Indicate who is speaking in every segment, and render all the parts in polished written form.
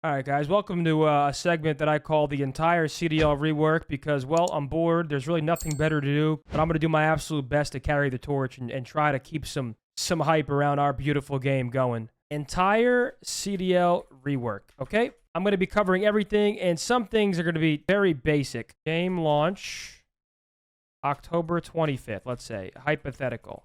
Speaker 1: All right, guys, welcome to a segment that I call the entire CDL rework because, well, I'm bored. There's really nothing better to do, but I'm going to do my absolute best to carry the torch and try to keep some hype around our beautiful game going. Entire CDL rework, okay? I'm going to be covering everything, and some things are going to be very basic. Game launch, October 25th, let's say, hypothetical.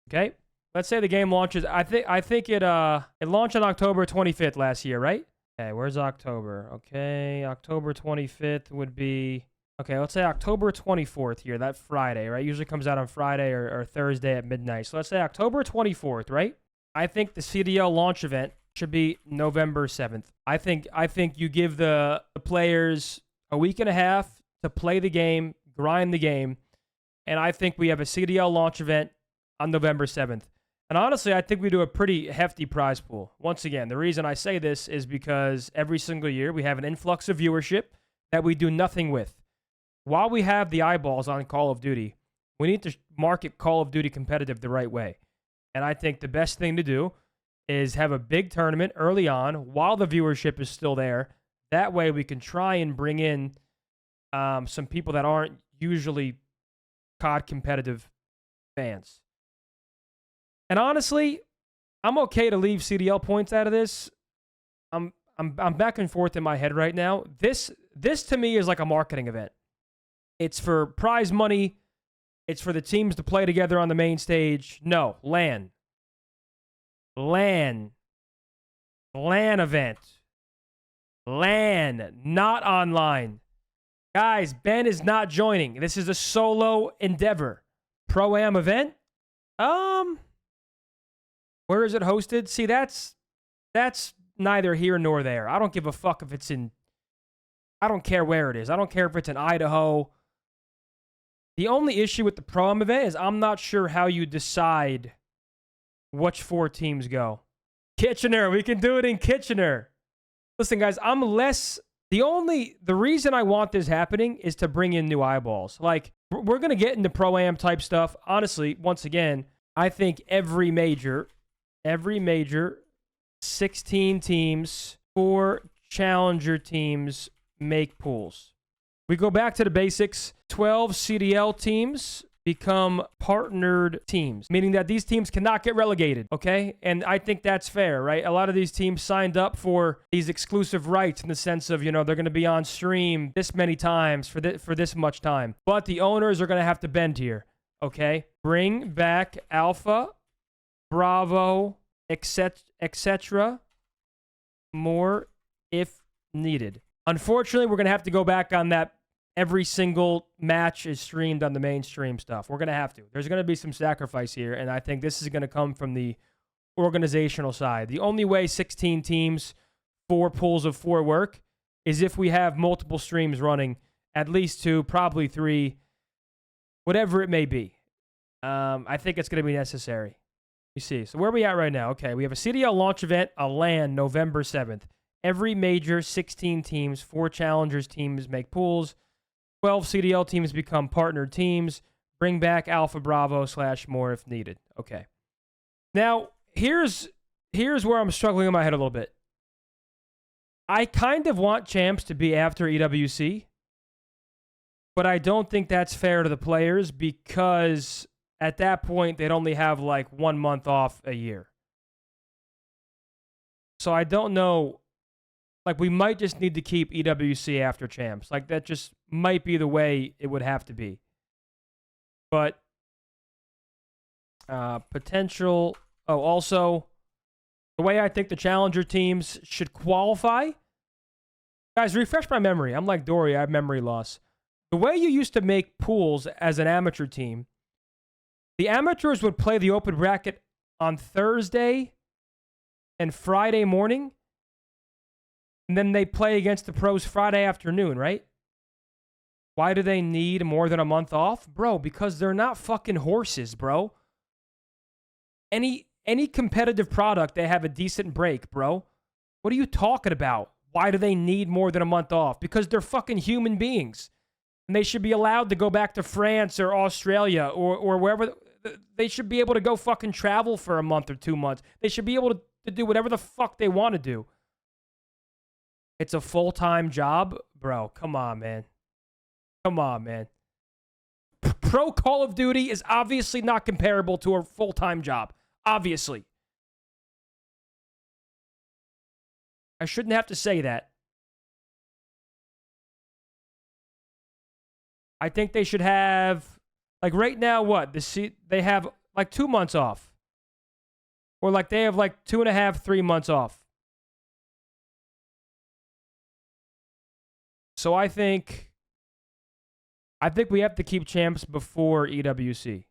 Speaker 1: Okay? Let's say the game launches. I think it launched on October 25th last year, right? Okay, where's October? Okay, October 25th would be... Okay, let's say October 24th here, that Friday, right? Usually comes out on Friday or Thursday at midnight. So let's say October 24th, right? I think the CDL launch event should be November 7th. I think you give the players a week and a half to play the game, grind the game, and I think we have a CDL launch event on November 7th. And honestly, I think we do a pretty hefty prize pool. Once again, the reason I say this is because every single year we have an influx of viewership that we do nothing with. While we have the eyeballs on Call of Duty, we need to market Call of Duty competitive the right way. And I think the best thing to do is have a big tournament early on while the viewership is still there. That way we can try and bring in some people that aren't usually COD competitive fans. And honestly, I'm okay to leave CDL points out of this. I'm back and forth in my head right now. This to me is like a marketing event. It's for prize money. It's for the teams to play together on the main stage. No, LAN. LAN event. LAN, not online. Guys, Ben is not joining. This is a solo endeavor. Pro-Am event? Where is it hosted? See, that's neither here nor there. I don't give a fuck if it's in... I don't care where it is. I don't care if it's in Idaho. The only issue with the Pro-Am event is I'm not sure how you decide which 4 teams go. Kitchener. We can do it in Kitchener. Listen, guys, I'm less... The reason I want this happening is to bring in new eyeballs. Like, we're going to get into Pro-Am type stuff. Honestly, once again, I think every major 16 teams, 4 challenger teams make pools. We go back to the basics. 12 CDL teams become partnered teams, meaning that these teams cannot get relegated, okay? And I think that's fair, right? A lot of these teams signed up for these exclusive rights in the sense of, you know, they're going to be on stream this many times for this much time. But the owners are going to have to bend here, okay? Bring back Alpha, Bravo, etc. More if needed. Unfortunately, we're going to have to go back on that. Every single match is streamed on the mainstream stuff. We're going to have to. There's going to be some sacrifice here, and I think this is going to come from the organizational side. The only way 16 teams, 4 pools of 4 work is if we have multiple streams running, at least 2, probably 3, whatever it may be. I think it's going to be necessary. You see, so where are we at right now? Okay, we have a CDL launch event, a LAN, November 7th. Every major, 16 teams, 4 challengers teams make pools. 12 CDL teams become partnered teams. Bring back Alpha Bravo / more if needed. Okay. Now, here's where I'm struggling in my head a little bit. I kind of want champs to be after EWC, but I don't think that's fair to the players because at that point, they'd only have like 1 month off a year. So I don't know. Like, we might just need to keep EWC after champs. Like, that just might be the way it would have to be. But potential... Oh, also, the way I think the challenger teams should qualify... Guys, refresh my memory. I'm like Dory. I have memory loss. The way you used to make pools as an amateur team, the amateurs would play the open bracket on Thursday and Friday morning, and then they play against the pros Friday afternoon, right? Why do they need more than a month off? Bro, because they're not fucking horses, bro. Any competitive product, they have a decent break, bro. What are you talking about? Why do they need more than a month off? Because they're fucking human beings. And they should be allowed to go back to France or Australia or wherever. They should be able to go fucking travel for a month or 2 months. They should be able to do whatever the fuck they want to do. It's a full-time job? Bro, come on, man. Come on, man. Pro Call of Duty is obviously not comparable to a full-time job. Obviously. I shouldn't have to say that. I think they should have, like right now, what? They have like 2 months off. Or like they have like 2.5, 3 months off. So I think we have to keep champs before EWC.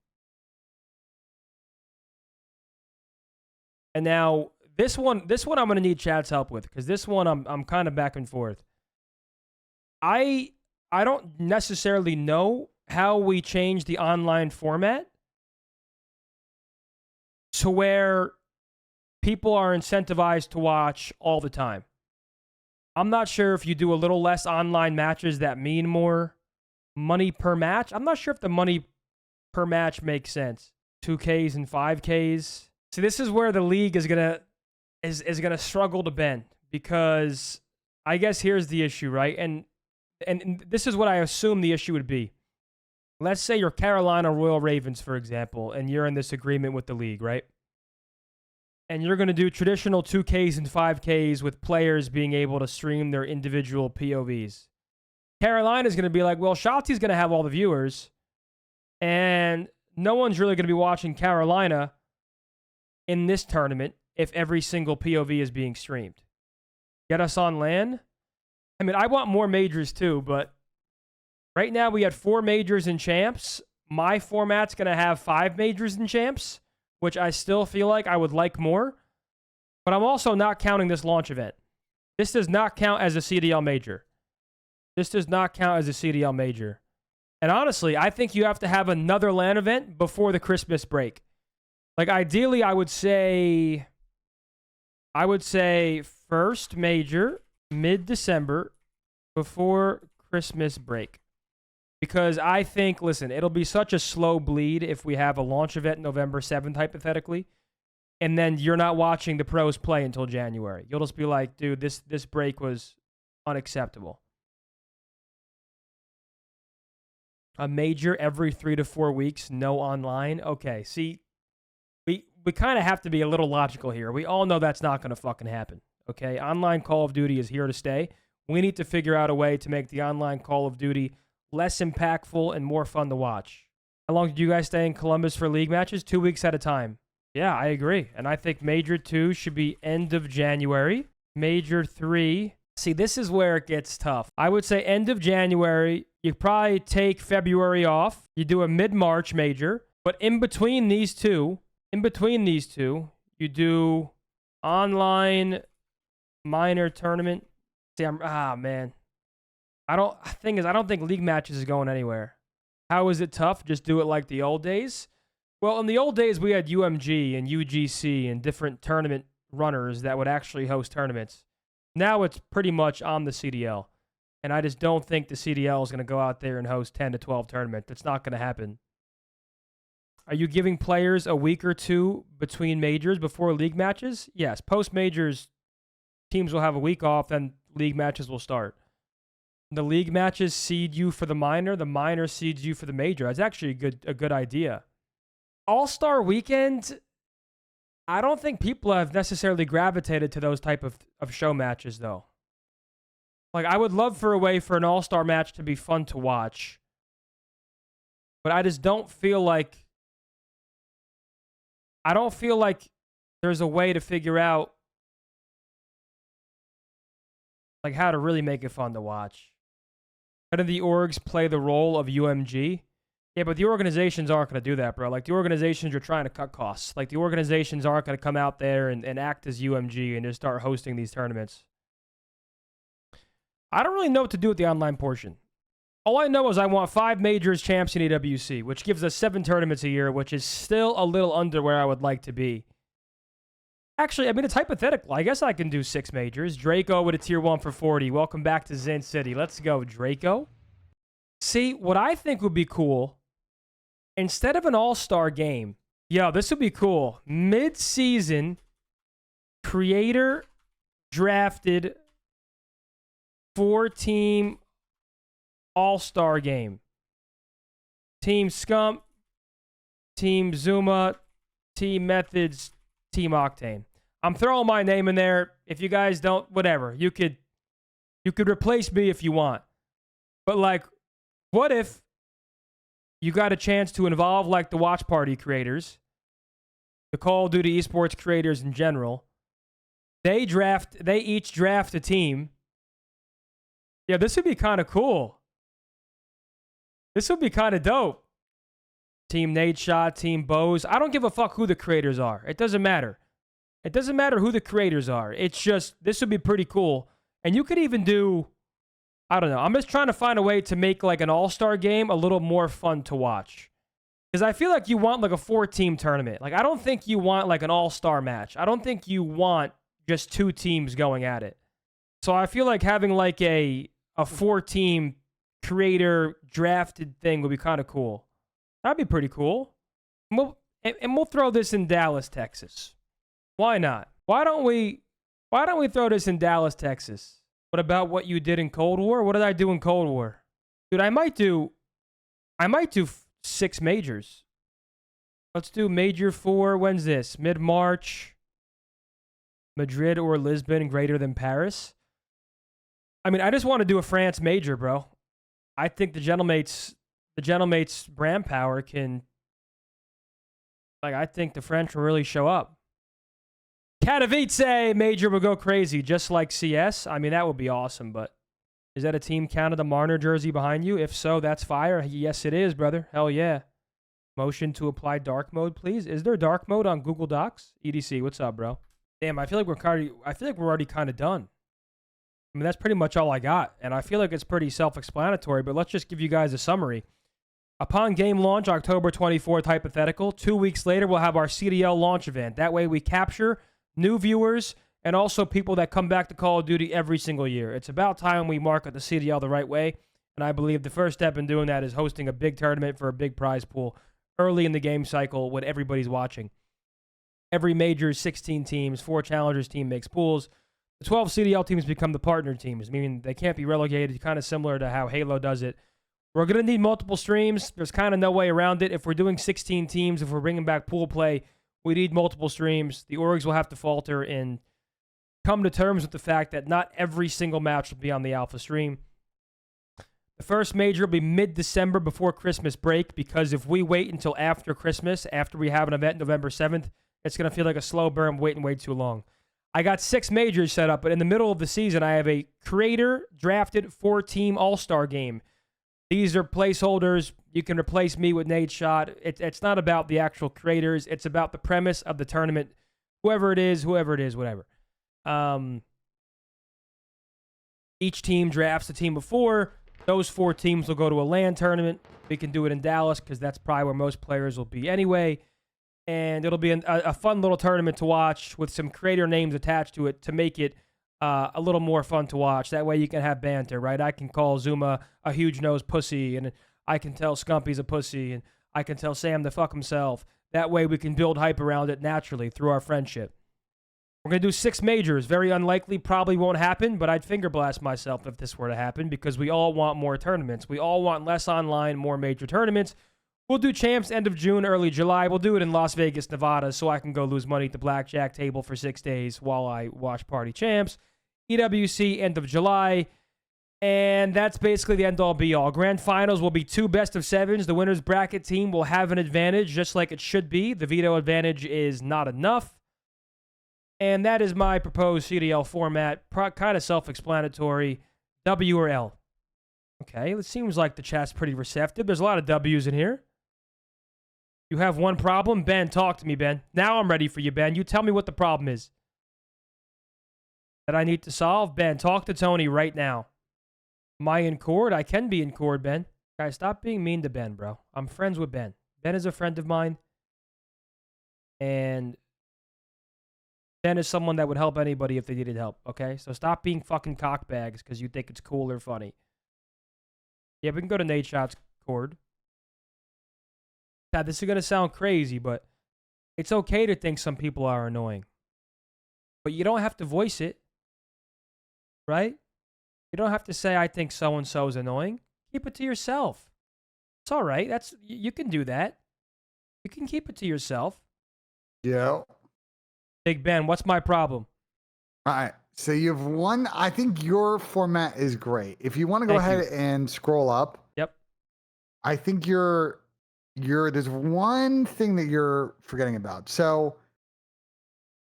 Speaker 1: And now this one I'm going to need Chad's help with, because this one I'm kind of back and forth. I don't necessarily know how we change the online format to where people are incentivized to watch all the time. I'm not sure if you do a little less online matches that mean more money per match. I'm not sure if the money per match makes sense. 2Ks and 5Ks. See, this is where the league is gonna struggle to bend, because I guess here's the issue, right? And this is what I assume the issue would be. Let's say you're Carolina Royal Ravens, for example, and you're in this agreement with the league, right? And you're going to do traditional 2Ks and 5Ks with players being able to stream their individual POVs. Carolina's going to be like, well, Shotzi's going to have all the viewers, and no one's really going to be watching Carolina in this tournament if every single POV is being streamed. Get us on LAN? I mean, I want more majors too, but right now we had 4 majors and champs. My format's going to have 5 majors and champs, which I still feel like I would like more. But I'm also not counting this launch event. This does not count as a CDL major. This does not count as a CDL major. And honestly, I think you have to have another LAN event before the Christmas break. Like, ideally, I would say first major, mid-December, before Christmas break. Because I think, listen, it'll be such a slow bleed if we have a launch event November 7th, hypothetically, and then you're not watching the pros play until January. You'll just be like, dude, this break was unacceptable. A major every 3 to 4 weeks, no online? Okay, see, we kind of have to be a little logical here. We all know that's not going to fucking happen, okay? Online Call of Duty is here to stay. We need to figure out a way to make the online Call of Duty less impactful and more fun to watch. How long did you guys stay in Columbus for league matches? 2 weeks at a time. Yeah, I agree. And I think Major 2 should be end of January. Major 3. See, this is where it gets tough. I would say end of January. You probably take February off. You do a mid-March major. But in between these two, you do online minor tournament. See, man. I don't think league matches is going anywhere. How is it tough? Just do it like the old days? Well, in the old days, we had UMG and UGC and different tournament runners that would actually host tournaments. Now it's pretty much on the CDL. And I just don't think the CDL is going to go out there and host 10 to 12 tournaments. That's not going to happen. Are you giving players a week or two between majors before league matches? Yes. Post-majors, teams will have a week off, then league matches will start. The league matches seed you for the minor seeds you for the major. That's actually a good idea. All-Star Weekend, I don't think people have necessarily gravitated to those type of show matches, though. Like, I would love for a way for an All-Star match to be fun to watch. But I just don't feel like... there's a way to figure out like how to really make it fun to watch. How do the orgs play the role of UMG? Yeah, but the organizations aren't going to do that, bro. Like, the organizations are trying to cut costs. Like, the organizations aren't going to come out there and act as UMG and just start hosting these tournaments. I don't really know what to do with the online portion. All I know is I want 5 majors, champs, and EWC, which gives us 7 tournaments a year, which is still a little under where I would like to be. Actually, I mean, it's hypothetical. I guess I can do 6 majors. Draco with a tier 1 for 40. Welcome back to Zen City. Let's go, Draco. See, what I think would be cool, instead of an all-star game, yo, this would be cool. Mid-season, creator drafted 4-team all-star game. Team Scump, Team Zuma, Team Methodz, Team Octane. I'm throwing my name in there. If you guys don't, whatever. You could replace me if you want. But like, what if you got a chance to involve like the watch party creators, the Call of Duty esports creators in general? They each draft a team. Yeah, this would be kind of cool. This would be kind of dope. Team Nadeshot, Team Bose. I don't give a fuck who the creators are. It doesn't matter. It doesn't matter who the creators are. It's just, this would be pretty cool. And you could even do, I don't know. I'm just trying to find a way to make like an all-star game a little more fun to watch. Because I feel like you want like a 4-team tournament. Like, I don't think you want like an all-star match. I don't think you want just 2 teams going at it. So I feel like having like a 4-team creator drafted thing would be kind of cool. That'd be pretty cool. And we'll throw this in Dallas, Texas. Why not? Why don't we throw this in Dallas, Texas? What about what you did in Cold War? What did I do in Cold War? Dude, I might do 6 majors. Let's do major 4. When's this? Mid-March. Madrid or Lisbon greater than Paris. I mean, I just want to do a France major, bro. I think the Gentlemates brand power can, like, I think the French will really show up. Katowice major will go crazy, just like CS. I mean, that would be awesome, but is that a Team Canada Marner jersey behind you? If so, that's fire. Yes, it is, brother. Hell yeah. Motion to apply dark mode, please. Is there dark mode on Google Docs? EDC, what's up, bro? Damn, I feel like we're already kind of done. I mean, that's pretty much all I got, and I feel like it's pretty self-explanatory, but let's just give you guys a summary. Upon game launch, October 24th, hypothetical, 2 weeks later, we'll have our CDL launch event. That way we capture new viewers and also people that come back to Call of Duty every single year. It's about time we market the CDL the right way, and I believe the first step in doing that is hosting a big tournament for a big prize pool early in the game cycle when everybody's watching. Every major is 16 teams, 4 challengers team makes pools. The 12 CDL teams become the partner teams, meaning they can't be relegated, kind of similar to how Halo does it. We're going to need multiple streams. There's kind of no way around it. If we're doing 16 teams, if we're bringing back pool play, we need multiple streams. The orgs will have to falter and come to terms with the fact that not every single match will be on the alpha stream. The first major will be mid-December before Christmas break, because if we wait until after Christmas, after we have an event November 7th, it's going to feel like a slow burn waiting way too long. I got 6 majors set up, but in the middle of the season, I have a creator-drafted 4-team all-star game. These are placeholders. You can replace me with Nadeshot. It's not about the actual creators. It's about the premise of the tournament. Whoever it is, whatever. Each team drafts the team before. Those 4 teams will go to a LAN tournament. We can do it in Dallas because that's probably where most players will be anyway. And it'll be a fun little tournament to watch with some creator names attached to it to make it a little more fun to watch. That way you can have banter, right? I can call Zuma a huge nose pussy, and I can tell Scumpy's a pussy, and I can tell Sam to fuck himself. That way we can build hype around it naturally through our friendship. We're going to do 6 majors. Very unlikely, probably won't happen, but I'd finger blast myself if this were to happen because we all want more tournaments. We all want less online, more major tournaments. We'll do champs end of June, early July. We'll do it in Las Vegas, Nevada, so I can go lose money at the blackjack table for 6 days while I watch party champs. EWC end of July, and that's basically the end-all be-all. Grand finals will be 2 best-of-7s. The winner's bracket team will have an advantage, just like it should be. The veto advantage is not enough. And that is my proposed CDL format. Kind of self-explanatory. W or L. Okay, it seems like the chat's pretty receptive. There's a lot of W's in here. You have one problem? Ben, talk to me, Ben. Now I'm ready for you, Ben. You tell me what the problem is that I need to solve. Ben, talk to Tony right now. Am I in cord? I can be in cord, Ben. Guys, stop being mean to Ben, bro. I'm friends with Ben. Ben is a friend of mine. And Ben is someone that would help anybody if they needed help, okay? So stop being fucking cockbags because you think it's cool or funny. Yeah, we can go to Nadeshot's cord. God, this is going to sound crazy, but it's okay to think some people are annoying. But you don't have to voice it, right? You don't have to say, I think so-and-so is annoying. Keep it to yourself. It's all right. You can do that. You can keep it to yourself.
Speaker 2: Yeah.
Speaker 1: Big Ben, what's my problem?
Speaker 2: All right. So you have one. I think your format is great. If you want to go ahead and scroll up.
Speaker 1: Yep.
Speaker 2: I think there's one thing that you're forgetting about. So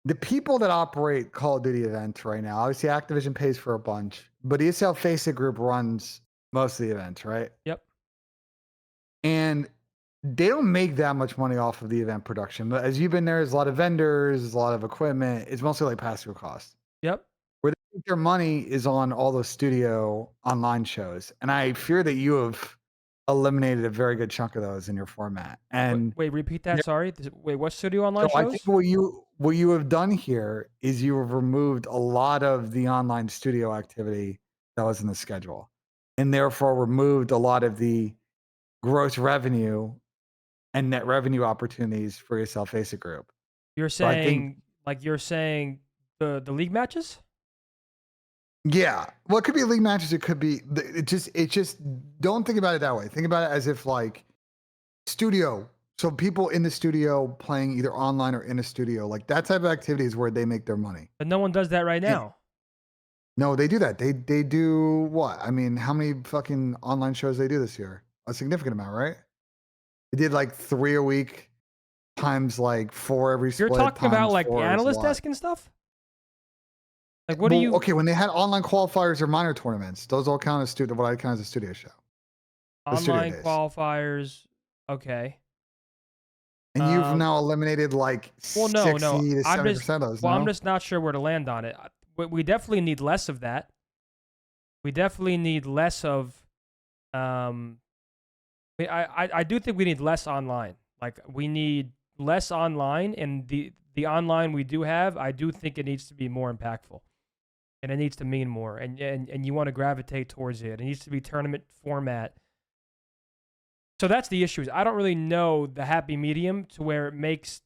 Speaker 2: the people that operate Call of Duty events right now, obviously Activision pays for a bunch, but ESL Faceit Group runs most of the events, right?
Speaker 1: Yep.
Speaker 2: And they don't make that much money off of the event production. But as you've been there, there's a lot of vendors, there's a lot of equipment. It's mostly like pass-through costs.
Speaker 1: Yep.
Speaker 2: Where they make their money is on all those studio online shows. And I fear that you have eliminated a very good chunk of those in your format. And
Speaker 1: wait, repeat that. Sorry. Wait, what studio online shows?
Speaker 2: I think what you have done here is you have removed a lot of the online studio activity that was in the schedule, and therefore removed a lot of the gross revenue and net revenue opportunities for yourself Faceit Group.
Speaker 1: You're saying, you're saying the league matches?
Speaker 2: Yeah. Well, it could be league matches. It could be, it just don't think about it that way. Think about it as if like studio. So people in the studio playing either online or in a studio, like that type of activity is where they make their money.
Speaker 1: But no one does that right now.
Speaker 2: No, they do that. They do what? I mean, how many fucking online shows they do this year? A significant amount, right? They did like 3 a week times like 4 every split.
Speaker 1: You're talking about like the analyst desk and stuff? Like what do you...
Speaker 2: Okay, when they had online qualifiers or minor tournaments, those all count as what I count as a studio show.
Speaker 1: Online qualifiers, okay.
Speaker 2: And you've now eliminated like 60 to 70% of those.
Speaker 1: Well, I'm just not sure where to land on it. We definitely need less of that. We definitely need less of... I do think we need less online. Like we need less online, and the online we do have, I do think it needs to be more impactful, and it needs to mean more. And you want to gravitate towards it. It needs to be tournament format. So that's the issue. I don't really know the happy medium to where it makes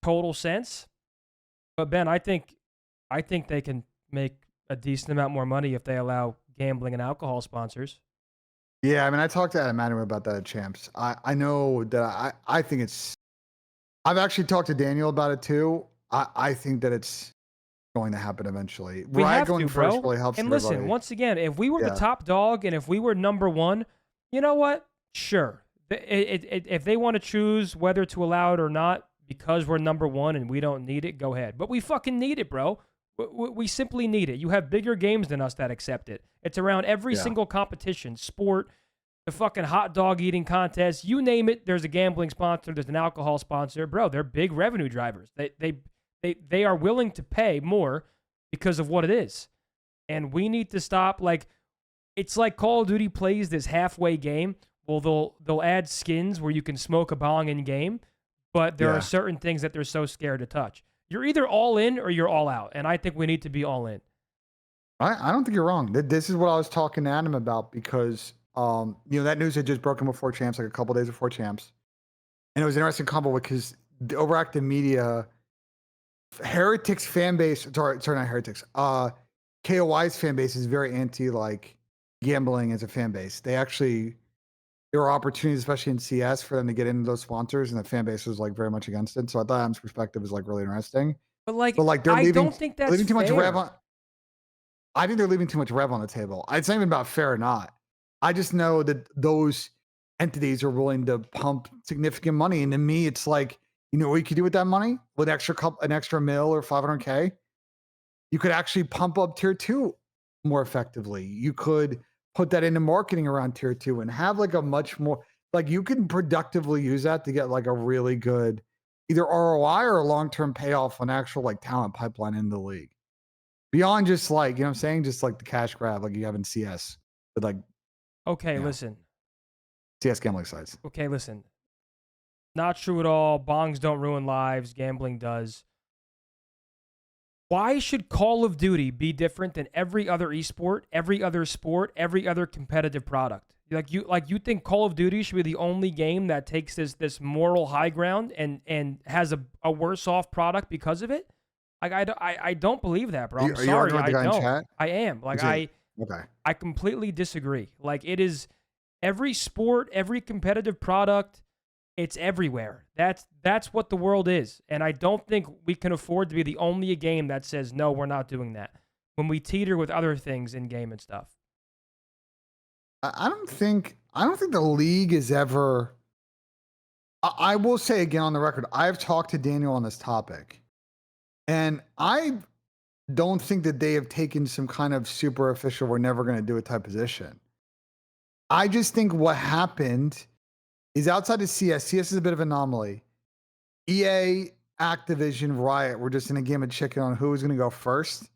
Speaker 1: total sense. But Ben, I think they can make a decent amount more money if they allow gambling and alcohol sponsors.
Speaker 2: Yeah, I mean, I talked to Adam Adams about that at Champs. I know that I think it's... I've actually talked to Daniel about it too. I think that it's going to happen eventually.
Speaker 1: We have
Speaker 2: going
Speaker 1: to, bro.
Speaker 2: First really helps
Speaker 1: and
Speaker 2: everybody.
Speaker 1: Listen, once again, if we were the top dog and if we were number one, you know what? Sure. If they want to choose whether to allow it or not because we're number one and we don't need it, go ahead. But we fucking need it, bro. We simply need it. You have bigger games than us that accept it. It's around every single competition, sport, the fucking hot dog eating contest, you name it. There's a gambling sponsor. There's an alcohol sponsor. Bro, they're big revenue drivers. They are willing to pay more because of what it is. And we need to stop. Like, it's like Call of Duty plays this halfway game. Well, they'll add skins where you can smoke a bong in game, but there are certain things that they're so scared to touch. You're either all in or you're all out, and I think we need to be all in.
Speaker 2: I don't think you're wrong. This is what I was talking to Adam about because that news had just broken before Champs, like a couple days before Champs, and it was an interesting combo because the overactive media, Heretics fan base, sorry, not Heretics, KOI's fan base is very anti like gambling as a fan base. There were opportunities, especially in CS, for them to get into those sponsors, and the fan base was like very much against it. So I thought Adam's perspective was like really interesting.
Speaker 1: But like
Speaker 2: they're
Speaker 1: I don't think that's
Speaker 2: leaving too
Speaker 1: fair.
Speaker 2: much rev on. I think they're leaving too much rev on the table. It's not even about fair or not. I just know that those entities are willing to pump significant money, and to me, it's like, you know what you could do with that money? With an extra mil or 500K, you could actually pump up tier 2 more effectively. You could put that into marketing around tier 2 and have like a much more, like you can productively use that to get like a really good either ROI or a long-term payoff on actual like talent pipeline in the league. Beyond just like, you know what I'm saying? Just like the cash grab like you have in CS. But like,
Speaker 1: okay, listen.
Speaker 2: CS gambling sites.
Speaker 1: Okay, listen. Not true at all. Bongs don't ruin lives. Gambling does. Why should Call of Duty be different than every other esport, every other sport, every other competitive product? Like you think Call of Duty should be the only game that takes this moral high ground and has a worse off product because of it? Like I don't believe that, bro. I'm sorry, I don't. I am. Like
Speaker 2: Okay.
Speaker 1: I completely disagree. Like, it is every sport, every competitive product, it's everywhere. That's what the world is. And I don't think we can afford to be the only game that says, no, we're not doing that, when we teeter with other things in game and stuff.
Speaker 2: I don't think the league is ever. I will say again on the record, I've talked to Daniel on this topic, and I don't think that they have taken some kind of super official, we're never going to do it type position. I just think what happened is outside of CS. CS is a bit of an anomaly. EA, Activision, Riot were just in a game of chicken on who was going to go first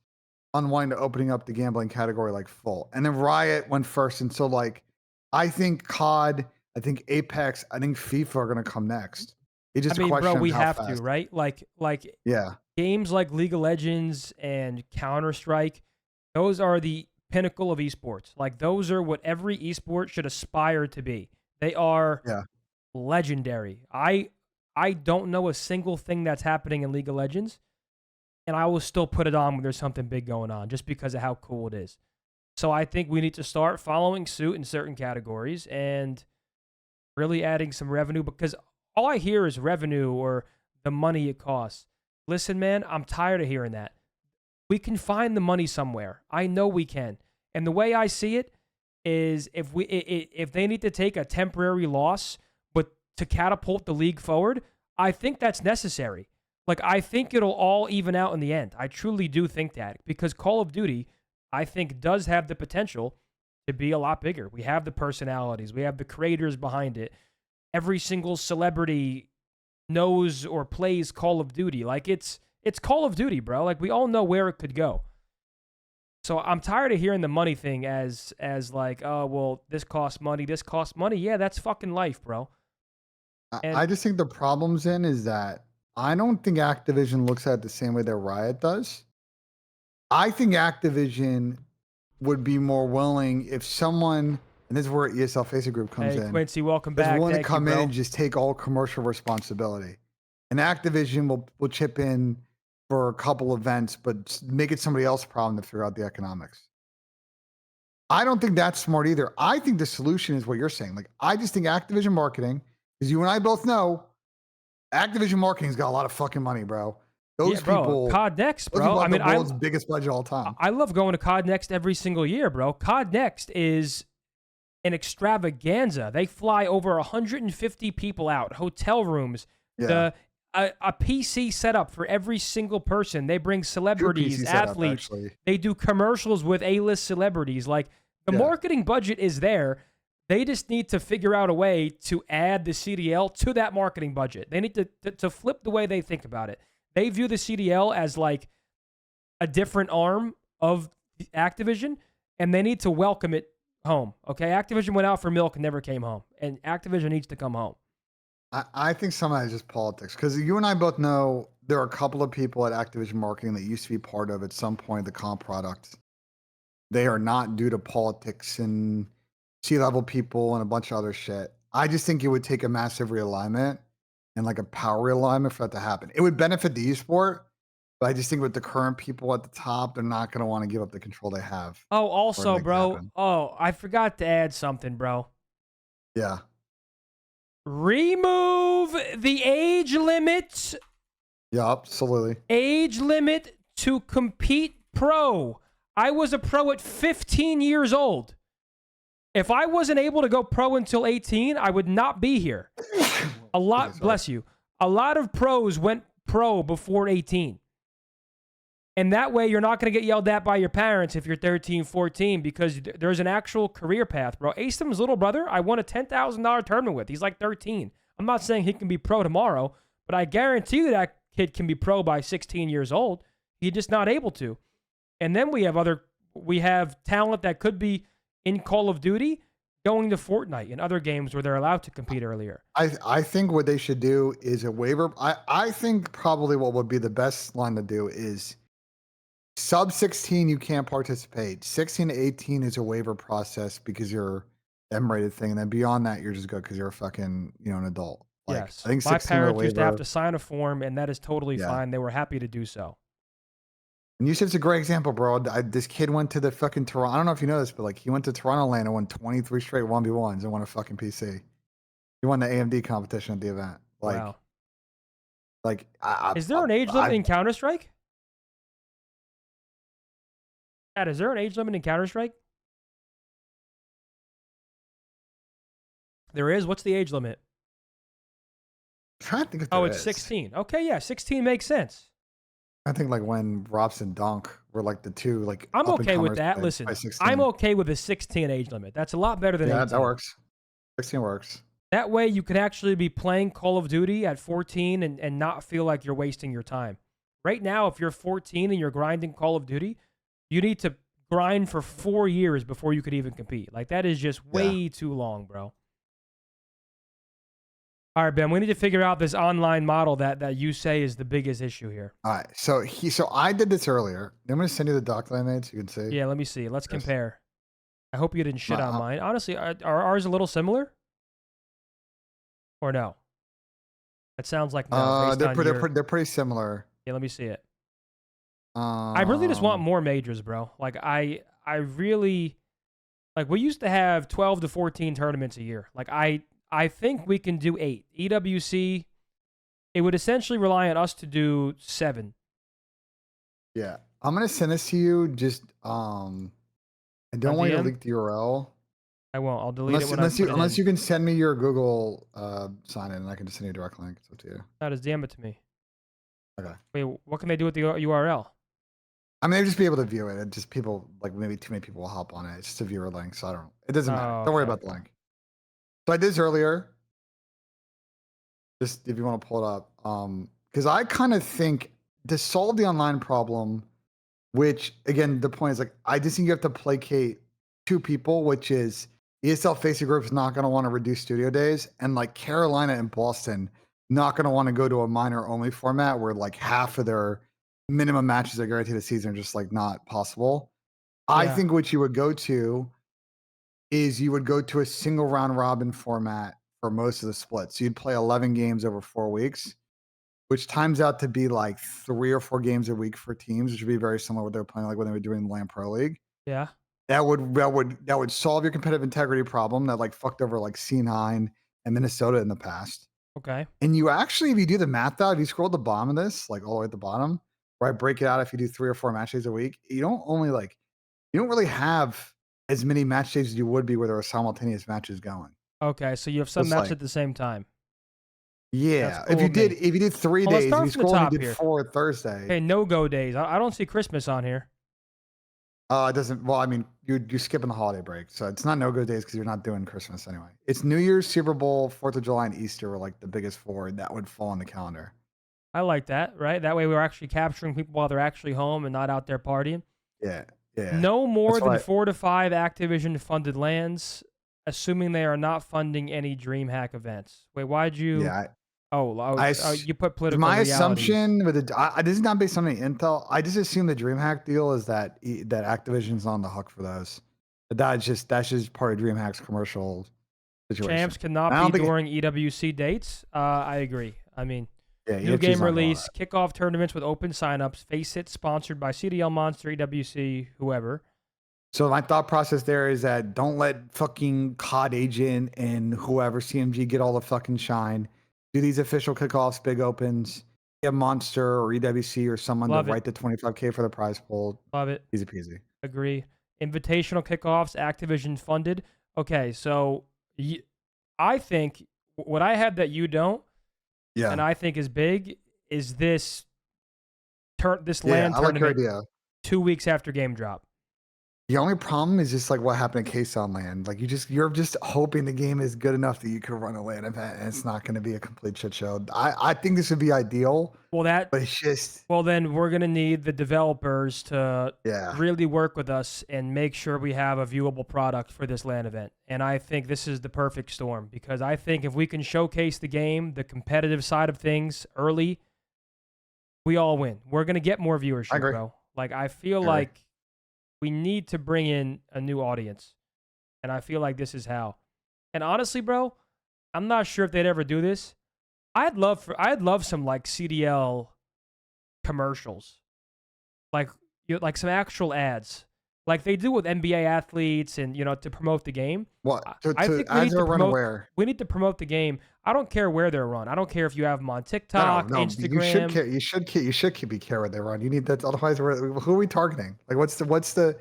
Speaker 2: on wanting to opening up the gambling category like full. And then Riot went first. And so like, I think COD, I think Apex, I think FIFA are going to come next. It's
Speaker 1: I
Speaker 2: just a
Speaker 1: mean, bro,
Speaker 2: question
Speaker 1: we
Speaker 2: of how
Speaker 1: have
Speaker 2: fast.
Speaker 1: to, right? Like
Speaker 2: Yeah.
Speaker 1: games like League of Legends and Counter-Strike, those are the pinnacle of esports. Like, those are what every esport should aspire to be. They are
Speaker 2: Yeah.
Speaker 1: legendary. I don't know a single thing that's happening in League of Legends, and I will still put it on when there's something big going on, just because of how cool it is. So I think we need to start following suit in certain categories and really adding some revenue, because all I hear is revenue or the money it costs. Listen, man, I'm tired of hearing that. We can find the money somewhere. I know we can. And the way I see it is, if they need to take a temporary loss but to catapult the league forward, I think that's necessary. Like, I think it'll all even out in the end. I truly do think that, because Call of Duty, I think, does have the potential to be a lot bigger. We have the personalities, we have the creators behind it. Every single celebrity knows or plays Call of Duty. Like, it's Call of Duty, bro. Like, we all know where it could go. So I'm tired of hearing the money thing as like, oh, well, this costs money, this costs money. Yeah, that's fucking life, bro. And
Speaker 2: I just think the problem's in is that I don't think Activision looks at it the same way that Riot does. I think Activision would be more willing if someone, and this is where ESL Faceit Group comes
Speaker 1: hey,
Speaker 2: in,
Speaker 1: Quincy, welcome
Speaker 2: is
Speaker 1: back.
Speaker 2: willing to
Speaker 1: Thank you,
Speaker 2: come in
Speaker 1: bro.
Speaker 2: and just take all commercial responsibility. And Activision will chip in for a couple events, but make it somebody else's problem to figure out the economics. I don't think that's smart either. I think the solution is what you're saying. Like, I just think Activision marketing, because you and I both know Activision marketing's got a lot of fucking money, bro. Those
Speaker 1: Yeah, bro.
Speaker 2: people,
Speaker 1: COD Next,
Speaker 2: those
Speaker 1: bro.
Speaker 2: people
Speaker 1: I
Speaker 2: have
Speaker 1: mean,
Speaker 2: the world's biggest budget of all time.
Speaker 1: I love going to COD Next every single year, bro. COD Next is an extravaganza. They fly over 150 people out, hotel rooms,
Speaker 2: Yeah.
Speaker 1: a PC setup for every single person. They bring celebrities,
Speaker 2: PC setup,
Speaker 1: athletes.
Speaker 2: actually.
Speaker 1: They do commercials with A-list celebrities. Like, the
Speaker 2: Yeah.
Speaker 1: marketing budget is there. They just need to figure out a way to add the CDL to that marketing budget. They need to flip the way they think about it. They view the CDL as like a different arm of Activision, and they need to welcome it home. Okay, Activision went out for milk and never came home, and Activision needs to come home.
Speaker 2: I think some of that is just politics, because you and I both know there are a couple of people at Activision marketing that used to be part of at some point the comp product. They are not due to politics and C-level people and a bunch of other shit. I just think it would take a massive realignment and like a power realignment for that to happen. It would benefit the esport, but I just think with the current people at the top, they're not going to want to give up the control they have.
Speaker 1: Oh, also,
Speaker 2: make it
Speaker 1: bro.
Speaker 2: happen.
Speaker 1: Oh, I forgot to add something, bro.
Speaker 2: Yeah.
Speaker 1: Remove the age limit.
Speaker 2: Yeah, absolutely.
Speaker 1: Age limit to compete pro. I was a pro at 15 years old. If I wasn't able to go pro until 18, I would not be here. A lot,
Speaker 2: Okay,
Speaker 1: bless you. A lot of pros went pro before 18. And that way, you're not going to get yelled at by your parents if you're 13, 14, because there's an actual career path, bro. Astom's little brother, I won a $10,000 tournament with. He's like 13. I'm not saying he can be pro tomorrow, but I guarantee you that kid can be pro by 16 years old. He's just not able to. And then we have talent that could be in Call of Duty going to Fortnite and other games where they're allowed to compete earlier.
Speaker 2: I think what they should do is a waiver. I think probably what would be the best line to do is sub 16, you can't participate. 16 to 18 is a waiver process because you're M-rated thing. And then beyond that, you're just good because you're a fucking, an adult. Like,
Speaker 1: Yes.
Speaker 2: I think
Speaker 1: My
Speaker 2: 16
Speaker 1: parents used to have
Speaker 2: waiver.
Speaker 1: to sign a form, and that is totally
Speaker 2: Yeah.
Speaker 1: fine. They were happy to do so.
Speaker 2: And you said it's a great example, bro. This kid went to the fucking Toronto. I don't know if you know this, but like he went to Toronto land and won 23 straight 1v1s and won a fucking PC. He won the AMD competition at the event.
Speaker 1: Wow.
Speaker 2: Like
Speaker 1: Is there an age limit in Counter-Strike? Dad, is there an age limit in Counter-Strike? There is? What's the age limit?
Speaker 2: I'm trying to think if
Speaker 1: Oh,
Speaker 2: there
Speaker 1: it's
Speaker 2: is.
Speaker 1: 16. Okay, yeah, 16 makes sense.
Speaker 2: I think like when Robs and Dunk were like the two like
Speaker 1: I'm okay with
Speaker 2: up-and-comers
Speaker 1: that.
Speaker 2: by
Speaker 1: Listen,
Speaker 2: 16.
Speaker 1: I'm okay with a 16 age limit. That's a lot better than 18.
Speaker 2: that works. 16 works.
Speaker 1: That way you could actually be playing Call of Duty at 14 and not feel like you're wasting your time. Right now, if you're 14 and you're grinding Call of Duty, you need to grind for 4 years before you could even compete. Like, that is just way too long, bro. All right, Ben, we need to figure out this online model that you say is the biggest issue here.
Speaker 2: All right. So I did this earlier. I'm going to send you the doc that I made so you can see.
Speaker 1: Yeah, let me see. Let's compare. I hope you didn't shit on
Speaker 2: Uh,
Speaker 1: mine. Honestly, are ours a little similar? Or no? That sounds like no.
Speaker 2: they're pretty similar.
Speaker 1: Yeah, let me see it. I really just want more majors, bro. Like, I really... Like, we used to have 12 to 14 tournaments a year. Like, I think we can do 8. EWC, it would essentially rely on us to do 7.
Speaker 2: Yeah. I'm going to send this to you. Just, I don't want you to leak the URL.
Speaker 1: I won't. I'll delete it when I put it
Speaker 2: unless
Speaker 1: in.
Speaker 2: you can send me your Google sign in and I can just send you a direct link. It's up to you.
Speaker 1: That is damn it to me.
Speaker 2: Okay.
Speaker 1: Wait, what can they do with the URL?
Speaker 2: I mean, they'd just be able to view it. Just people, like maybe too many people will hop on it. It's just a viewer link. So it doesn't matter. Don't worry about the link. So I did this earlier. Just if you want to pull it up. Because I kind of think to solve the online problem, which again, the point is like, I just think you have to placate two people, which is ESL Facing Group is not going to want to reduce studio days. And like Carolina and Boston, not going to want to go to a minor only format where like half of their minimum matches are guaranteed a season are just like not possible. Yeah. I think what you would go to is you would go to a single round robin format for most of the splits. So you'd play 11 games over 4 weeks, which times out to be like 3 or 4 games a week for teams, which would be very similar to what they were playing like when they were doing the LAN Pro League.
Speaker 1: Yeah.
Speaker 2: That would solve your competitive integrity problem that like fucked over like C9 and Minnesota in the past.
Speaker 1: Okay.
Speaker 2: And you actually, if you do the math out, if you scroll to the bottom of this, like all the way at the bottom, where I break it out, if you do 3 or 4 match days a week, you don't really have as many match days as you would be where there are simultaneous matches going.
Speaker 1: Okay, so you have some matches at the same time.
Speaker 2: Yeah, cool. If you did 3 days, if you scroll and you did 4 Thursday.
Speaker 1: Okay, no-go days. I don't see Christmas on here.
Speaker 2: It doesn't. Well, I mean, you're skipping the holiday break, so it's not no-go days because you're not doing Christmas anyway. It's New Year's, Super Bowl, 4th of July, and Easter are like the biggest 4 that would fall on the calendar.
Speaker 1: I like that, right? That way we're actually capturing people while they're actually home and not out there partying.
Speaker 2: Yeah.
Speaker 1: No more than 4 to 5 Activision-funded LANs, assuming they are not funding any DreamHack events. Wait, why'd you...
Speaker 2: Yeah.
Speaker 1: You put political
Speaker 2: My
Speaker 1: realities.
Speaker 2: assumption with this is not based on any intel. I just assume the DreamHack deal is that Activision's on the hook for those. But that's just part of DreamHack's commercial situation.
Speaker 1: Champs cannot be during EWC dates. I agree. I mean, new game release, kickoff tournaments with open signups, Face It sponsored by CDL Monster, EWC, whoever.
Speaker 2: So my thought process there is that don't let fucking COD Agent and whoever CMG get all the fucking shine. Do these official kickoffs, big opens, get Monster or EWC or someone to write the $25K for the prize pool.
Speaker 1: Love it.
Speaker 2: Easy peasy.
Speaker 1: Agree. Invitational kickoffs, Activision funded. Okay, so I think what I have that you don't, and I think is big, is this LAN
Speaker 2: I like your
Speaker 1: tournament
Speaker 2: idea.
Speaker 1: 2 weeks after game drop.
Speaker 2: The only problem is just like what happened at K-Sun land. Like you're just hoping the game is good enough that you can run a LAN event, and it's not going to be a complete shit show. I think this would be ideal. But it's just.
Speaker 1: Well, then we're going to need the developers to really work with us and make sure we have a viewable product for this LAN event. And I think this is the perfect storm because I think if we can showcase the game, the competitive side of things early, we all win. We're going to get more viewership, bro. Like I feel like we need to bring in a new audience. And I feel like this is how. And honestly, bro, I'm not sure if they'd ever do this. I'd love some like CDL commercials. Like like some actual ads, like they do with NBA athletes, and to promote the game.
Speaker 2: What
Speaker 1: I
Speaker 2: to
Speaker 1: think we need
Speaker 2: ads
Speaker 1: to
Speaker 2: are run
Speaker 1: promote.
Speaker 2: where?
Speaker 1: We need to promote the game. I don't care where they're run. I don't care if you have them on
Speaker 2: No,
Speaker 1: TikTok,
Speaker 2: no, you should
Speaker 1: Instagram.
Speaker 2: care. Be care what they run. You need that. Otherwise, who are we targeting? Like, what's the?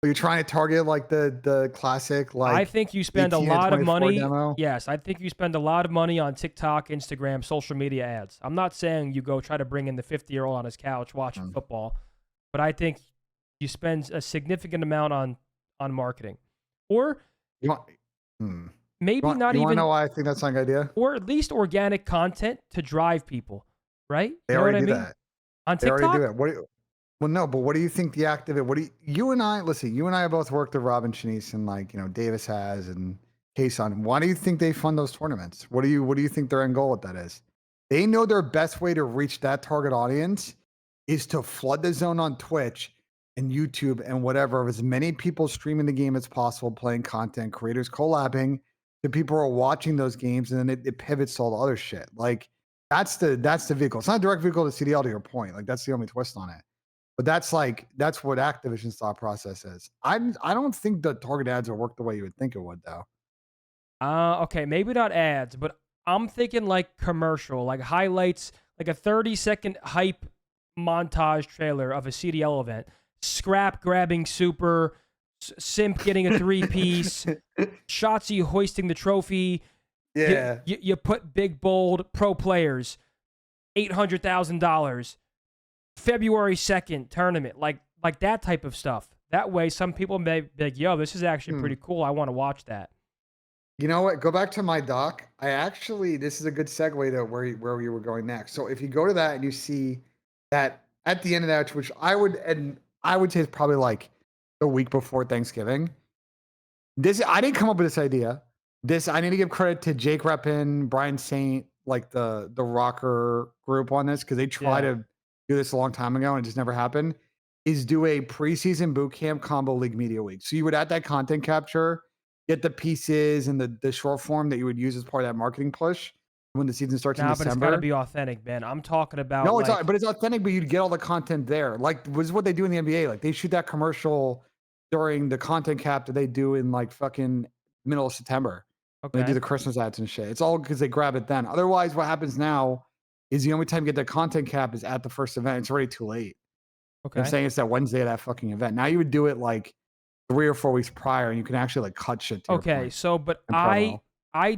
Speaker 2: Are you trying to target like the classic
Speaker 1: I
Speaker 2: like
Speaker 1: think you spend a
Speaker 2: 18 and
Speaker 1: lot of
Speaker 2: 24
Speaker 1: money.
Speaker 2: demo?
Speaker 1: Yes, I think you spend a lot of money on TikTok, Instagram, social media ads. I'm not saying you go try to bring in the 50-year-old on his couch watching football, but I think you spend a significant amount on marketing, or
Speaker 2: You want? Hmm.
Speaker 1: maybe not
Speaker 2: You want to
Speaker 1: even,
Speaker 2: know why I think that's not a good idea?
Speaker 1: or at least organic content to drive people, right?
Speaker 2: They
Speaker 1: You know what I
Speaker 2: already do
Speaker 1: mean?
Speaker 2: that.
Speaker 1: On
Speaker 2: They already do
Speaker 1: TikTok?
Speaker 2: it. Well, no, but what do you think the active? What do you and I? Listen, you and I both worked with Robin Shanice and like Davis has and Kason. Why do you think they fund those tournaments? What do you think their end goal with that is? They know their best way to reach that target audience is to flood the zone on Twitch and YouTube and whatever of as many people streaming the game as possible, playing content, creators collabing, the people who are watching those games, and then it pivots to all the other shit. Like that's the vehicle. It's not a direct vehicle to CDL to your point. Like that's the only twist on it. But that's what Activision's thought process is. I don't think the target ads will work the way you would think it would though.
Speaker 1: Okay, maybe not ads, but I'm thinking like commercial, like highlights, like a 30-second hype montage trailer of a CDL event. Scrap grabbing super, Simp getting a three-piece, Shotzi hoisting the trophy.
Speaker 2: Yeah.
Speaker 1: You put big, bold pro players, $800,000, February 2nd tournament, like that type of stuff. That way, some people may be like, yo, this is actually pretty cool. I want to watch that.
Speaker 2: You know what? Go back to my doc. This is a good segue to where we were going next. So if you go to that and you see that at the end of that, which I would say is probably like the week before Thanksgiving. I didn't come up with this idea. I need to give credit to Jake Reppin, Brian Saint, like the rocker group on this, because they tried to do this a long time ago and it just never happened. Is do a preseason boot camp combo league media week. So you would add that content capture, get the pieces and the short form that you would use as part of that marketing push when the season starts in December.
Speaker 1: But it's got to be authentic, Ben. I'm talking about
Speaker 2: no, but it's authentic, but you'd get all the content there. Like was what they do in the NBA. Like they shoot that commercial during the content cap that they do in like fucking middle of September.
Speaker 1: Okay.
Speaker 2: They do the Christmas ads and shit. It's all because they grab it then. Otherwise, what happens now is the only time you get the content cap is at the first event. It's already too late.
Speaker 1: Okay.
Speaker 2: I'm saying it's that Wednesday of that fucking event. Now you would do it like 3 or 4 weeks prior, and you can actually like cut shit.
Speaker 1: Okay, so but I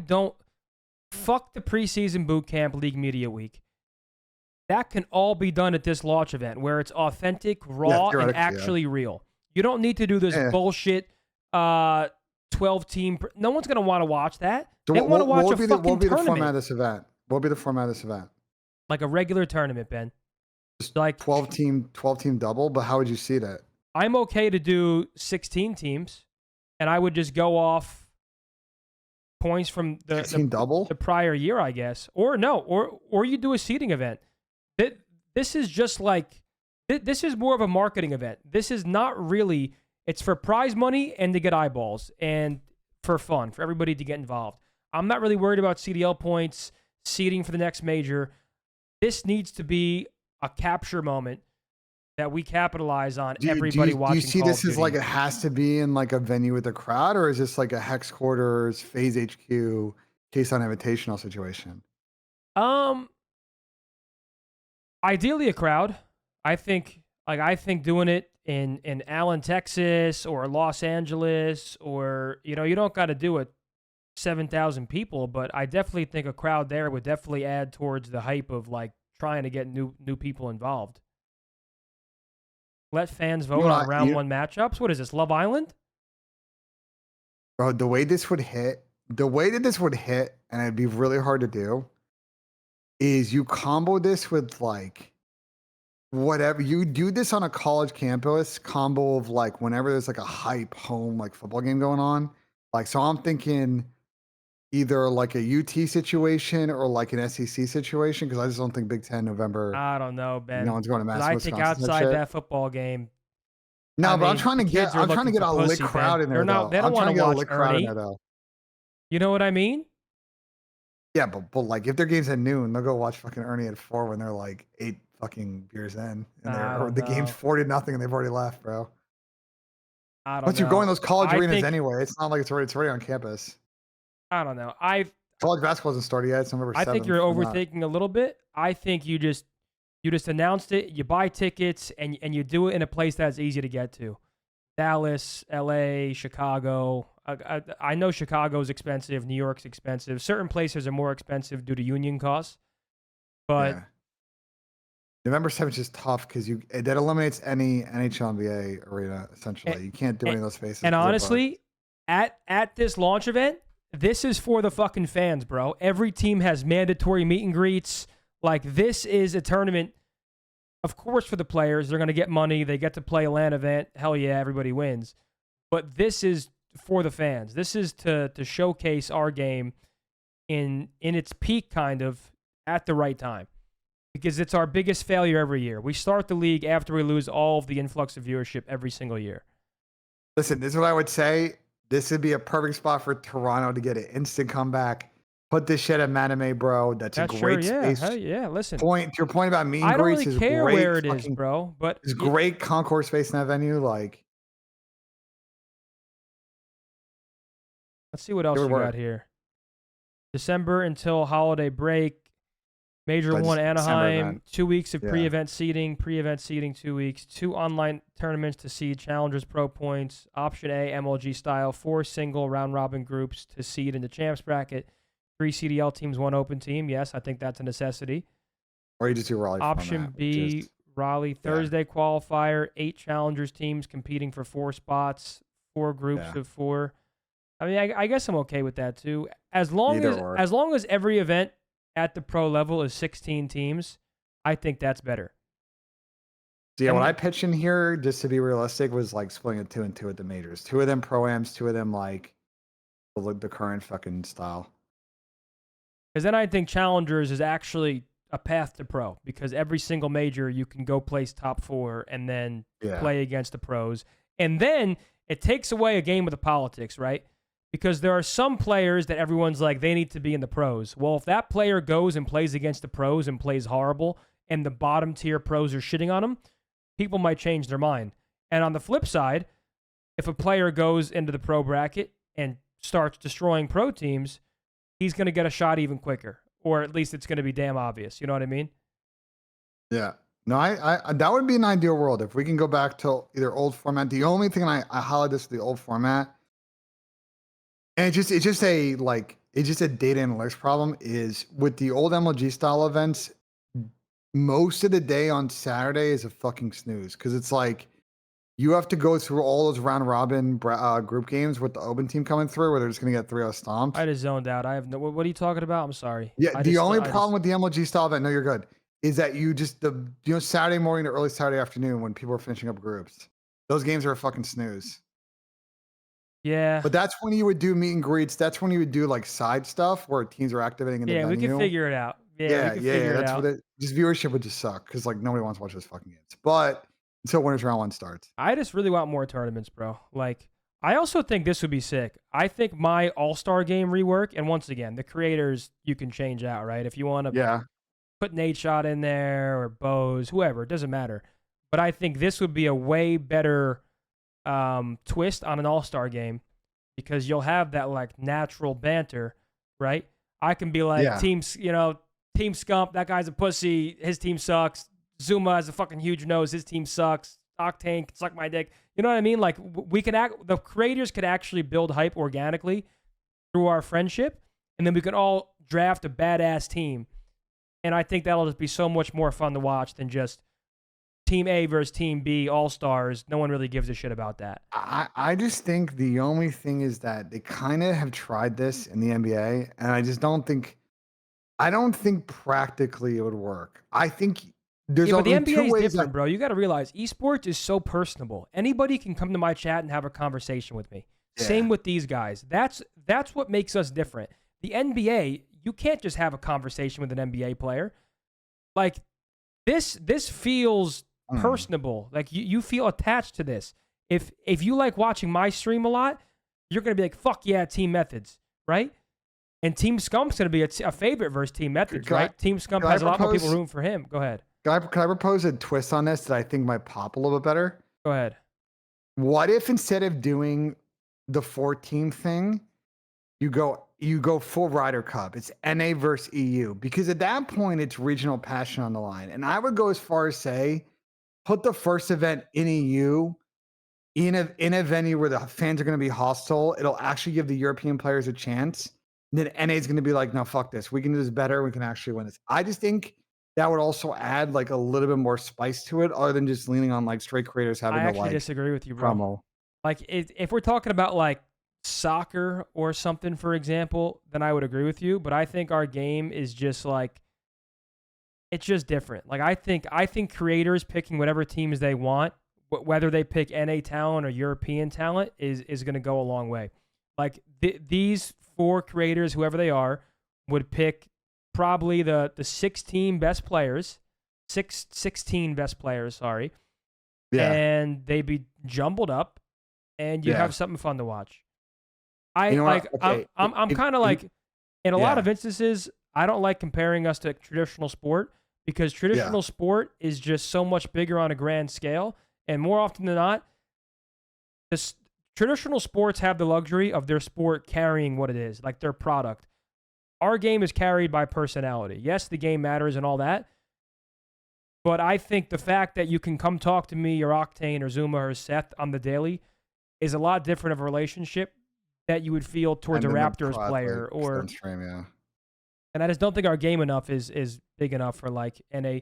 Speaker 1: don't fuck the preseason boot camp league media week. That can all be done at this launch event where it's authentic, raw, and actually real. You don't need to do this bullshit 12-team. No one's gonna want to watch that.
Speaker 2: So
Speaker 1: they want to watch a fucking tournament.
Speaker 2: What will be the format of this event? What will be the format of this event?
Speaker 1: Like a regular tournament, Ben.
Speaker 2: Just like 12 team double, but how would you see that?
Speaker 1: I'm okay to do 16 teams, and I would just go off points from the prior year, I guess. Or no, or you do a seeding event. This is just like, this is more of a marketing event. This is not really, it's for prize money and to get eyeballs and for fun, for everybody to get involved. I'm not really worried about CDL points, seeding for the next major. This needs to be a capture moment that we capitalize on. Everybody watching.
Speaker 2: Do you see this as like it has to be in like a venue with a crowd, or is this like a Hex Quarters, Phase HQ, Kason Invitational situation?
Speaker 1: Ideally a crowd. I think doing it in Allen, Texas, or Los Angeles, or you don't got to do it 7,000 people, but I definitely think a crowd there would definitely add towards the hype of like trying to get new people involved. Let fans vote on round one matchups. What is this, Love Island?
Speaker 2: Bro, the way that this would hit, and it'd be really hard to do, is you combo this with like whatever. You do this on a college campus combo of like whenever there's like a hype home like football game going on. Like, so I'm thinking either like a UT situation or like an SEC situation, because I just don't think Big Ten November.
Speaker 1: I don't know, Ben.
Speaker 2: No one's going to Madison,
Speaker 1: I think outside that football game.
Speaker 2: No, but I'm trying to get a lit crowd in there.
Speaker 1: They don't want to watch Ernie. You know what I mean?
Speaker 2: Yeah, but like if their game's at noon, they'll go watch fucking Ernie at 4 when they're like fucking beers in, and
Speaker 1: I
Speaker 2: or
Speaker 1: don't
Speaker 2: the game's
Speaker 1: know.
Speaker 2: 40-0 and they've already left, bro.
Speaker 1: I don't
Speaker 2: Once you're going
Speaker 1: know.
Speaker 2: those college
Speaker 1: I
Speaker 2: arenas
Speaker 1: think
Speaker 2: anyway, it's not like it's already on campus.
Speaker 1: I don't know.
Speaker 2: College basketball hasn't started yet. It's November
Speaker 1: I think
Speaker 2: 7th.
Speaker 1: you're
Speaker 2: Why not?
Speaker 1: overthinking a little bit. I think you just announced it, you buy tickets, and you do it in a place that's easy to get to. Dallas, LA, Chicago. I know Chicago's expensive, New York's expensive. Certain places are more expensive due to union costs. But
Speaker 2: Yeah. November 7th is tough because that eliminates any NHL NBA arena essentially.
Speaker 1: and,
Speaker 2: You can't do any of those spaces.
Speaker 1: and
Speaker 2: 'cause they're booked.
Speaker 1: honestly, at this launch event, this is for the fucking fans, bro. Every team has mandatory meet and greets. Like, this is a tournament, of course, for the players. They're going to get money. They get to play a LAN event. Hell yeah, everybody wins. But this is for the fans. This is to showcase our game in its peak, kind of, at the right time. Because it's our biggest failure every year. We start the league after we lose all of the influx of viewership every single year.
Speaker 2: Listen, this is what I would say. This would be a perfect spot for Toronto to get an instant comeback. Put this shit at Maname, bro. That's a great space.
Speaker 1: Hell yeah, listen.
Speaker 2: To your point about meet and
Speaker 1: I don't
Speaker 2: greets
Speaker 1: really
Speaker 2: is
Speaker 1: care
Speaker 2: great.
Speaker 1: where it is, bro. But
Speaker 2: it's great concourse space in that venue. Like,
Speaker 1: let's see what else we got here. December until holiday break. Major 1 Anaheim, 2 weeks of pre-event seeding, 2 weeks, 2 online tournaments to seed Challengers Pro Points, Option A, MLG style, 4 single round-robin groups to seed in the champs bracket, 3 CDL teams, 1 open team. Yes, I think that's a necessity.
Speaker 2: Or you just do Raleigh
Speaker 1: Option
Speaker 2: format,
Speaker 1: B, Raleigh, Thursday qualifier, 8 Challengers teams competing for 4 spots, 4 groups of 4. I mean, I guess I'm okay with that too. As long as every event at the pro level is 16 teams, I think that's better.
Speaker 2: So yeah, what I pitched in here, just to be realistic, was like splitting it 2 and 2 at the majors. 2 of them pro-ams, 2 of them like the current fucking style.
Speaker 1: Because then I think Challengers is actually a path to pro, because every single major you can go place top 4 and then play against the pros. And then it takes away a game of the politics, right? Because there are some players that everyone's like, they need to be in the pros. Well, if that player goes and plays against the pros and plays horrible, and the bottom tier pros are shitting on him, people might change their mind. And on the flip side, if a player goes into the pro bracket and starts destroying pro teams, he's going to get a shot even quicker. Or at least it's going to be damn obvious. You know what I mean?
Speaker 2: Yeah. No, I that would be an ideal world if we can go back to either old format. The only thing I highlight this the old format, and it's just a data analytics problem, is with the old MLG style events, most of the day on Saturday is a fucking snooze, because it's like you have to go through all those round robin group games with the open team coming through, where they're just gonna get 3-0 stomped.
Speaker 1: I just zoned out. I have no. What are you talking about? I'm sorry.
Speaker 2: Yeah, the only problem with the MLG style event, no, you're good, is that you just Saturday morning to early Saturday afternoon when people are finishing up groups, those games are a fucking snooze.
Speaker 1: Yeah.
Speaker 2: But that's when you would do meet and greets. That's when you would do like side stuff where teams are activating in the venue.
Speaker 1: We can figure it out.
Speaker 2: Yeah. That's what just viewership would just suck, because like nobody wants to watch those fucking games. But until winners round 1 starts.
Speaker 1: I just really want more tournaments, bro. Like, I also think this would be sick. I think my All-Star game rework, and once again, the creators you can change out, right? If you want to put Nate Shot in there or Bose, whoever, it doesn't matter. But I think this would be a way better twist on an All-Star game, because you'll have that like natural banter, right? I can be like, Team Scump, that guy's a pussy, his team sucks. Zuma has a fucking huge nose, his team sucks. Octane can suck my dick. You know what I mean? Like, the creators could actually build hype organically through our friendship, and then we could all draft a badass team. And I think that'll just be so much more fun to watch than just Team A versus Team B, All-Stars. No one really gives a shit about that.
Speaker 2: I just think the only thing is that they kind of have tried this in the NBA, and I don't think practically it would work. I think there's
Speaker 1: but the
Speaker 2: only
Speaker 1: NBA
Speaker 2: 2
Speaker 1: is
Speaker 2: ways
Speaker 1: different, bro. You got to realize esports is so personable. Anybody can come to my chat and have a conversation with me. Yeah. Same with these guys. That's what makes us different. The NBA, you can't just have a conversation with an NBA player. Like, this feels personable. Like, you feel attached to this. If you like watching my stream a lot, you're gonna be like, fuck yeah, Team Methodz, right? And Team Scump's gonna be a favorite versus Team Methodz, right? Team Scump has a lot more people rooting for him. Go ahead.
Speaker 2: Can I propose a twist on this that I think might pop a little bit better?
Speaker 1: Go ahead.
Speaker 2: What if instead of doing the 14 thing, you go full Ryder Cup? It's NA versus EU, because at that point it's regional passion on the line. And I would go as far as say, put the first event in EU in a venue where the fans are going to be hostile. It'll actually give the European players a chance. And then NA is going to be like, no, fuck this. We can do this better. We can actually win this. I just think that would also add like a little bit more spice to it, other than just leaning on like straight creators having
Speaker 1: I
Speaker 2: to
Speaker 1: actually
Speaker 2: like
Speaker 1: disagree with you, bro.
Speaker 2: promo.
Speaker 1: Like, if we're talking about like soccer or something, for example, then I would agree with you. But I think our game is just like, it's just different. Like, I think creators picking whatever teams they want, whether they pick NA talent or European talent, is going to go a long way. Like, these 4 creators, whoever they are, would pick probably the 16 best players, 16 best players, sorry.
Speaker 2: Yeah.
Speaker 1: And they'd be jumbled up, and you
Speaker 2: Yeah.
Speaker 1: have something fun to watch. I'm
Speaker 2: Okay.
Speaker 1: kind of like, in a lot
Speaker 2: Yeah.
Speaker 1: of instances, I don't like comparing us to traditional sport, because traditional sport is just so much bigger on a grand scale, and more often than not, traditional sports have the luxury of their sport carrying what it is, like their product. Our game is carried by personality. Yes, the game matters and all that, but I think the fact that you can come talk to me or Octane or Zuma or Seth on the daily is a lot different of a relationship that you would feel towards a Raptors player, or
Speaker 2: stream, yeah.
Speaker 1: And I just don't think our game enough is big enough for like NA.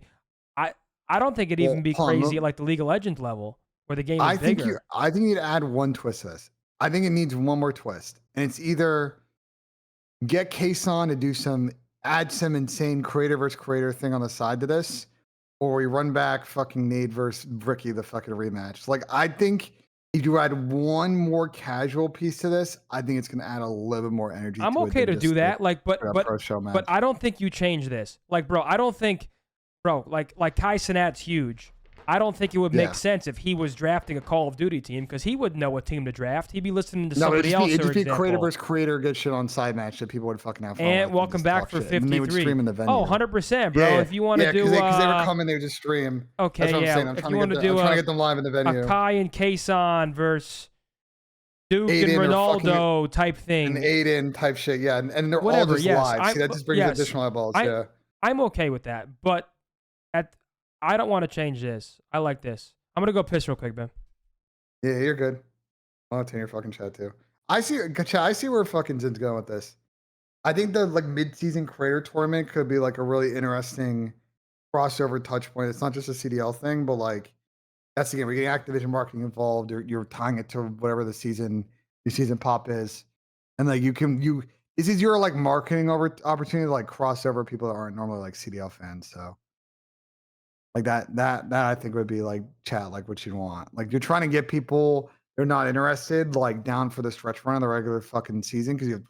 Speaker 1: I don't think it'd even be crazy at like the League of Legends level where the game is bigger.
Speaker 2: I think you'd add one twist to this. I think it needs one more twist, and it's either get Kason to add some insane creator versus creator thing on the side to this, or we run back fucking Nade versus Ricky, the fucking rematch. Like, I think if you add one more casual piece to this, I think it's gonna add a little bit more energy.
Speaker 1: I'm okay to do that. Like, but I don't think you change this. Like, bro, I don't think, like Kai Cenat's huge. I don't think it would make sense if he was drafting a Call of Duty team, because he wouldn't know what team to draft. He'd be listening to somebody else.
Speaker 2: It'd just be creator versus creator, good shit on side match that people would fucking have fun with.
Speaker 1: And welcome back for 53.
Speaker 2: And they would stream in the venue.
Speaker 1: Oh, 100%, bro.
Speaker 2: Yeah,
Speaker 1: if you want to do...
Speaker 2: because they would come in, they would just stream.
Speaker 1: Okay,
Speaker 2: That's what I'm saying. I'm trying to get them live in the venue.
Speaker 1: A Kai and Kason versus Duke
Speaker 2: Aiden
Speaker 1: and Ronaldo type thing.
Speaker 2: And Aiden type shit, yeah. And they're all just live. See, that just brings additional eyeballs, yeah.
Speaker 1: I'm okay with that, but I don't want to change this. I like this. I'm going to go piss real quick, Ben.
Speaker 2: Yeah, you're good. I'll turn your fucking chat too. I see where fucking Zin's going with this. I think the like mid-season creator tournament could be like a really interesting crossover touch point. It's not just a CDL thing, but like that's again, we're getting Activision marketing involved. You're tying it to whatever your season pop is. And like this is your like marketing opportunity to like cross over people that aren't normally like CDL fans. So like that I think would be like chat, like what you'd want. Like you're trying to get people they're not interested, like down for the stretch run of the regular fucking season, because you have,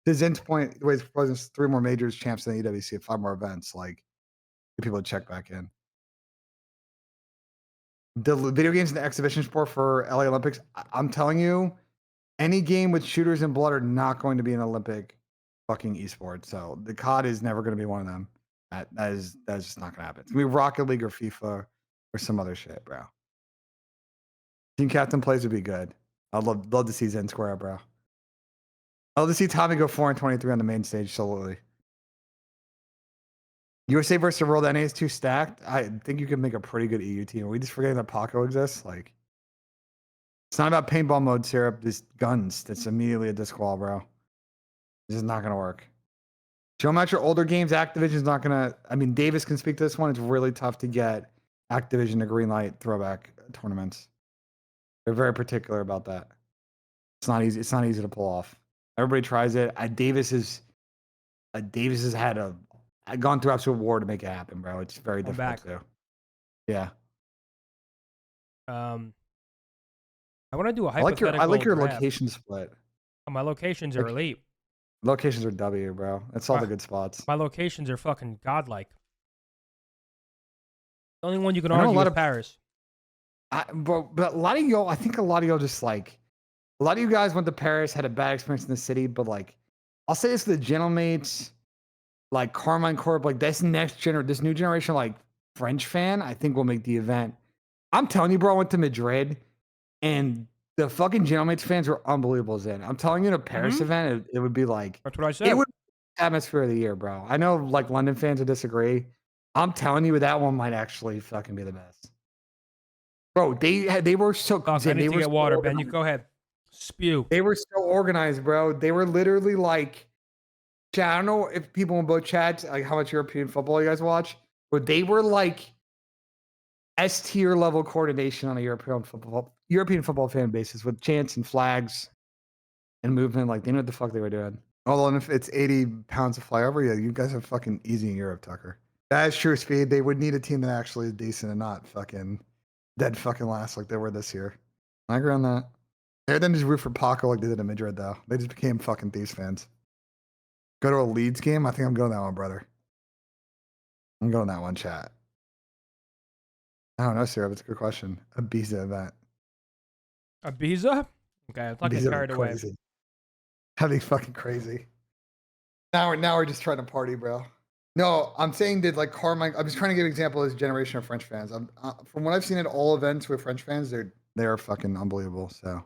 Speaker 2: to Zin's point, the way it's proposed, 3 more majors champs than the EWC, 5 more events. Like get people to check back in. The video games and the exhibition sport for LA Olympics, I'm telling you, any game with shooters and blood are not going to be an Olympic fucking esport. So the COD is never going to be one of them. That's just not gonna happen. It's gonna be Rocket League or FIFA or some other shit, bro. Team captain plays would be good. I'd love to see Zen square up, bro. I'd love to see Tommy go 4-23 on the main stage solely. USA versus the world NA is too stacked. I think you can make a pretty good EU team. Are we just forgetting that Paco exists? Like, it's not about paintball mode syrup, just guns. That's immediately a disqual, bro. This is not gonna work. Show match or older games, Activision's not gonna. I mean, Davis can speak to this one. It's really tough to get Activision to green light throwback tournaments. They're very particular about that. It's not easy. It's not easy to pull off. Everybody tries it. Davis has gone through absolute war to make it happen, bro. It's very difficult to do. Yeah.
Speaker 1: I want to do a hypothetical.
Speaker 2: I like your
Speaker 1: draft.
Speaker 2: location split.
Speaker 1: Oh, my locations are elite.
Speaker 2: Locations are W, bro. That's all the good spots.
Speaker 1: My locations are fucking godlike. The only one you can argue is Paris.
Speaker 2: But a lot of y'all, I think a lot of y'all just like, a lot of you guys went to Paris, had a bad experience in the city, but like, I'll say this to the Gentlemates, like Carmine Corp, like this new generation, like French fan, I think will make the event. I'm telling you, bro, I went to Madrid and the fucking Gentleman's fans were unbelievable. Zen. I'm telling you, in a Paris event, it would be like,
Speaker 1: That's what I
Speaker 2: it
Speaker 1: said.
Speaker 2: would be atmosphere of the year, bro. I know like London fans would disagree. I'm telling you, that one might actually fucking be the best. Bro, they were so.
Speaker 1: Fuck, I need to get water, Ben. You go ahead. Spew.
Speaker 2: They were so organized, bro. They were literally like, I don't know if people in both chats, like how much European football you guys watch, but they were like S tier level coordination on a European football fan basis with chants and flags and movement. Like they knew what the fuck they were doing. Although if it's 80 pounds of flyover, yeah, you guys are fucking easy in Europe, Tucker. That is true, Speed. They would need a team that actually is decent and not fucking dead fucking last like they were this year. I agree on that. They didn't just root for Paco like they did in Madrid, though. They just became fucking Thieves fans. Go to a Leeds game? I think I'm going that one, brother. I'm going that one, chat. I don't know, Sarah. That's a good question. Ibiza event.
Speaker 1: Ibiza? Okay, I'm not getting carried away.
Speaker 2: That'd be fucking crazy. Now we're just trying to party, bro. No, I'm saying that like Carmine. I'm just trying to give an example of this generation of French fans. From what I've seen at all events with French fans, they are fucking unbelievable. So